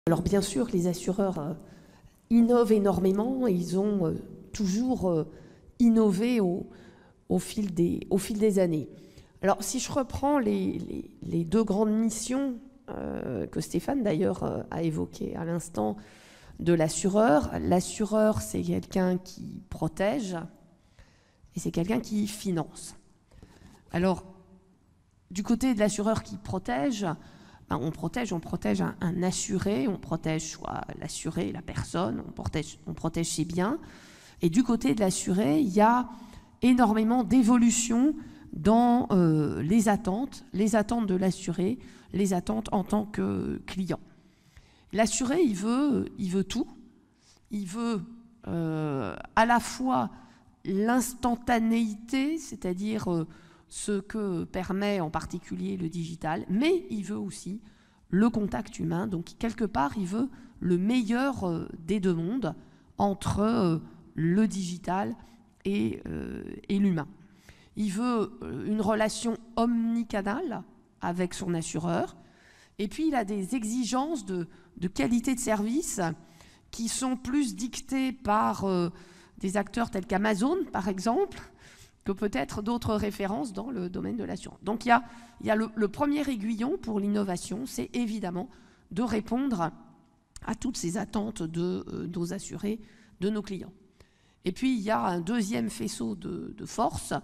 Alors bien sûr, les assureurs innovent énormément et ils ont toujours innové au fil des années. Alors si je reprends les deux grandes missions que Stéphane d'ailleurs a évoquées à l'instant de l'assureur, l'assureur c'est quelqu'un qui protège et c'est quelqu'un qui finance. Alors du côté de l'assureur qui protège, on protège un assuré, on protège soit l'assuré, la personne, on protège ses biens. Et du côté de l'assuré, il y a énormément d'évolutions dans les attentes de l'assuré, les attentes en tant que client. L'assuré, il veut tout. Il veut à la fois l'instantanéité, c'est-à-dire ce que permet en particulier le digital, mais il veut aussi le contact humain. Donc, quelque part, il veut le meilleur des deux mondes entre le digital et l'humain. Il veut une relation omnicanale avec son assureur. Et puis, il a des exigences de qualité de service qui sont plus dictées par des acteurs tels qu'Amazon, par exemple, que peut-être d'autres références dans le domaine de l'assurance. Donc il y a le premier aiguillon pour l'innovation, c'est évidemment de répondre à toutes ces attentes de nos assurés, de nos clients. Et puis il y a un deuxième faisceau de forces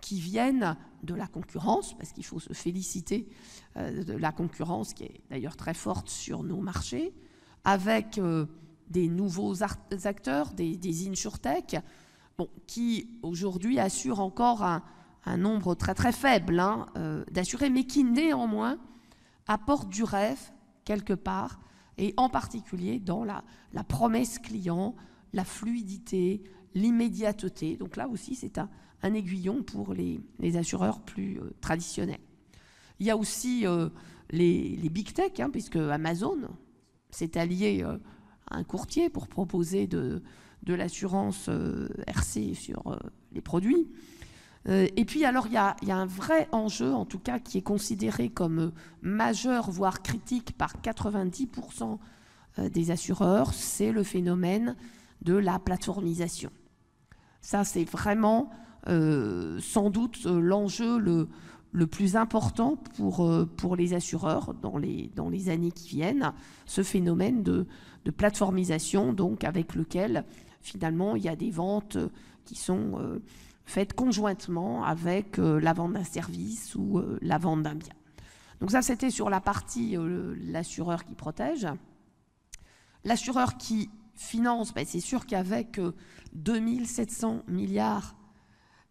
qui viennent de la concurrence, parce qu'il faut se féliciter de la concurrence qui est d'ailleurs très forte sur nos marchés, avec des nouveaux acteurs, des insurtech, qui aujourd'hui assurent encore un nombre très très faible d'assurés, mais qui néanmoins apportent du rêve quelque part, et en particulier dans la promesse client, la fluidité, l'immédiateté. Donc là aussi, c'est un aiguillon pour les assureurs plus traditionnels. Il y a aussi les big tech, puisque Amazon s'est allié à un courtier pour proposer de l'assurance RC sur les produits. Et puis alors il y a un vrai enjeu, en tout cas qui est considéré comme majeur, voire critique par 90% des assureurs, c'est le phénomène de la plateformisation. Ça c'est vraiment sans doute l'enjeu le plus important pour les assureurs dans les années qui viennent, ce phénomène de plateformisation, donc avec lequel finalement il y a des ventes qui sont faites conjointement avec la vente d'un service ou la vente d'un bien. Donc ça c'était sur la partie l'assureur qui protège. L'assureur qui finance, c'est sûr qu'avec 2700 milliards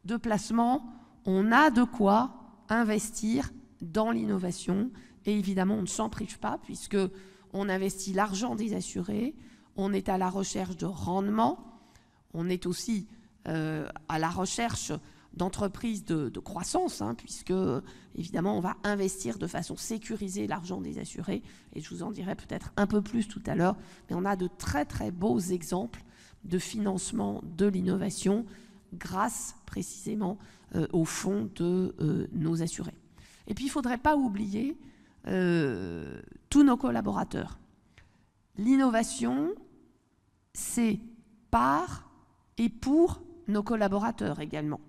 de placements, on a de quoi investir dans l'innovation et évidemment on ne s'en prive pas puisque on investit l'argent des assurés, on est à la recherche de rendement, on est aussi à la recherche d'entreprises de croissance, puisque évidemment on va investir de façon sécurisée l'argent des assurés, et je vous en dirai peut-être un peu plus tout à l'heure, mais on a de très très beaux exemples de financement de l'innovation grâce précisément au fonds de nos assurés. Et puis il ne faudrait pas oublier tous nos collaborateurs. L'innovation, c'est par et pour nos collaborateurs également.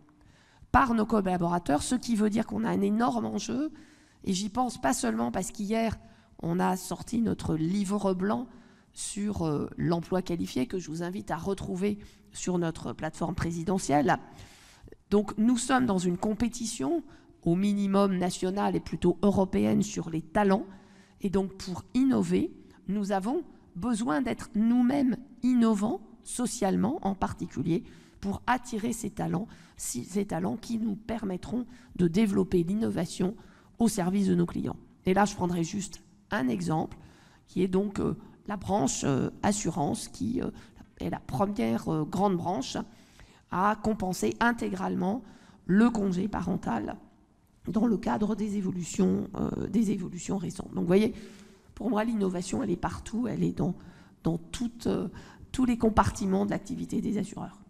Par nos collaborateurs, ce qui veut dire qu'on a un énorme enjeu, et j'y pense pas seulement parce qu'hier, on a sorti notre livre blanc sur l'emploi qualifié, que je vous invite à retrouver sur notre plateforme présidentielle. Donc nous sommes dans une compétition au minimum nationale et plutôt européenne sur les talents, et donc pour innover, nous avons besoin d'être nous-mêmes innovants, socialement en particulier, pour attirer ces talents qui nous permettront de développer l'innovation au service de nos clients. Et là, je prendrai juste un exemple, qui est donc la branche assurance, qui est la première grande branche à compenser intégralement le congé parental dans le cadre des évolutions récentes. Donc vous voyez, pour moi, l'innovation, elle est partout, elle est dans tous les compartiments de l'activité des assureurs.